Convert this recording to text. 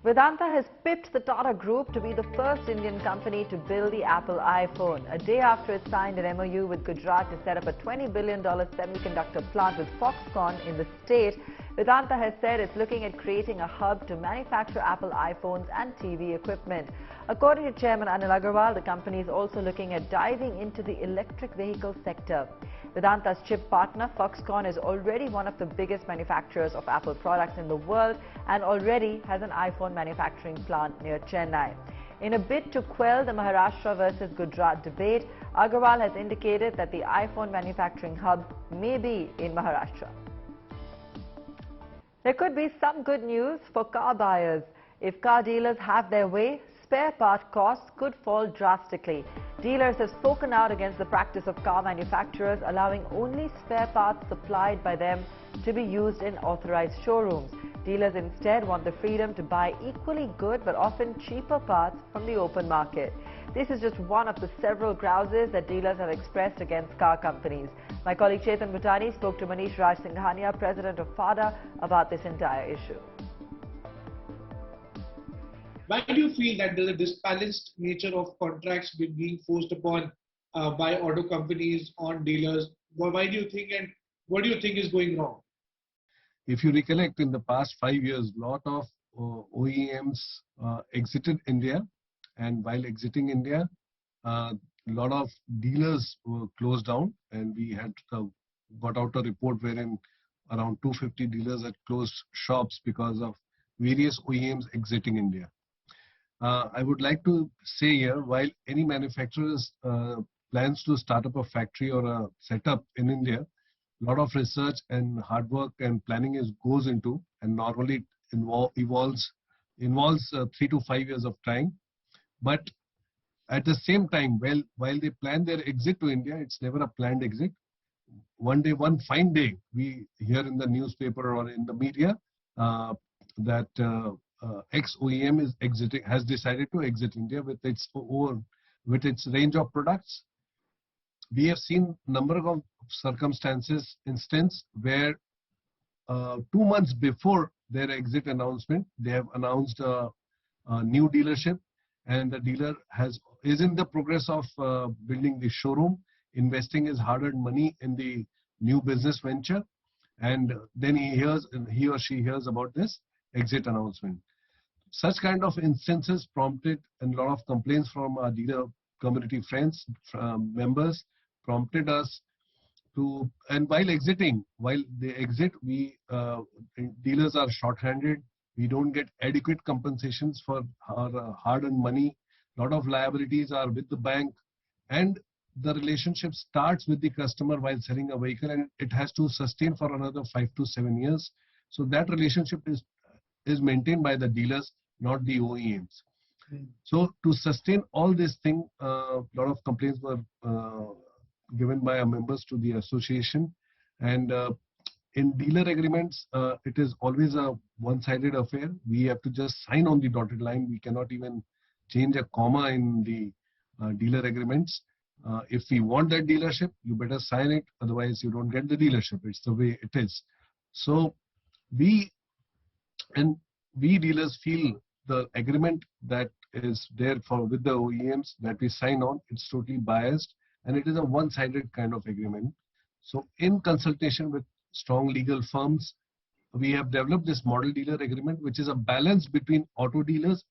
Vedanta has pipped the Tata Group to be the first Indian company to build the Apple iPhone. A day after it signed an MOU with Gujarat to set up a $20 billion semiconductor plant with Foxconn in the state, Vedanta has said it's looking at creating a hub to manufacture Apple iPhones and TV equipment. According to Chairman Anil Agarwal, the company is also looking at diving into the electric vehicle sector. Vedanta's chip partner Foxconn is already one of the biggest manufacturers of Apple products in the world and already has an iPhone manufacturing plant near Chennai. In a bid to quell the Maharashtra versus Gujarat debate, Agarwal has indicated that the iPhone manufacturing hub may be in Maharashtra. There could be some good news for car buyers. If car dealers have their way, spare part costs could fall drastically. Dealers have spoken out against the practice of car manufacturers allowing only spare parts supplied by them to be used in authorized showrooms. Dealers instead want the freedom to buy equally good but often cheaper parts from the open market. This is just one of the several grouses that dealers have expressed against car companies. My colleague Chetan Bhutani spoke to Manish Raj Singhania, president of FADA, about this entire issue. Why do you feel that there's a disbalanced nature of contracts being forced upon by auto companies on dealers? Why do you think, and what do you think is going wrong? If you recollect, in the past 5 years, lot of OEMs exited India, and while exiting India, a lot of dealers were closed down, and we had got out a report wherein around 250 dealers had closed shops because of various OEMs exiting India. I would like to say here, while any manufacturer plans to start up a factory or a setup in India, a lot of research and hard work and planning goes into, and normally involves 3 to 5 years of time. But at the same time, while they plan their exit to India, it's never a planned exit. One fine day, we hear in the newspaper or in the media that ex-OEM has decided to exit India with its range of products. We have seen number of instance where 2 months before their exit announcement, they have announced a new dealership, and the dealer is in the progress of building the showroom, investing his hard-earned money in the new business venture, and then he or she hears about this exit announcement. Such kind of instances prompted a lot of complaints from our dealer community friends, members, prompted us to, and while they exit, dealers are short-handed. We don't get adequate compensations for our hard-earned money. A lot of liabilities are with the bank, and the relationship starts with the customer while selling a vehicle, and it has to sustain for another 5 to 7 years. So that relationship is maintained by the dealers, not the OEMs. So to sustain all this thing, a lot of complaints were given by our members to the association, and in dealer agreements, it is always a one-sided affair. We have to just sign on the dotted line. We cannot even change a comma in the dealer agreements. If we want that dealership, you better sign it, otherwise you don't get the dealership. It's the way it is. So we dealers feel the agreement that is there with the OEMs that we sign on, it's totally biased, and it is a one-sided kind of agreement. So in consultation with strong legal firms, we have developed this model dealer agreement, which is a balance between auto dealers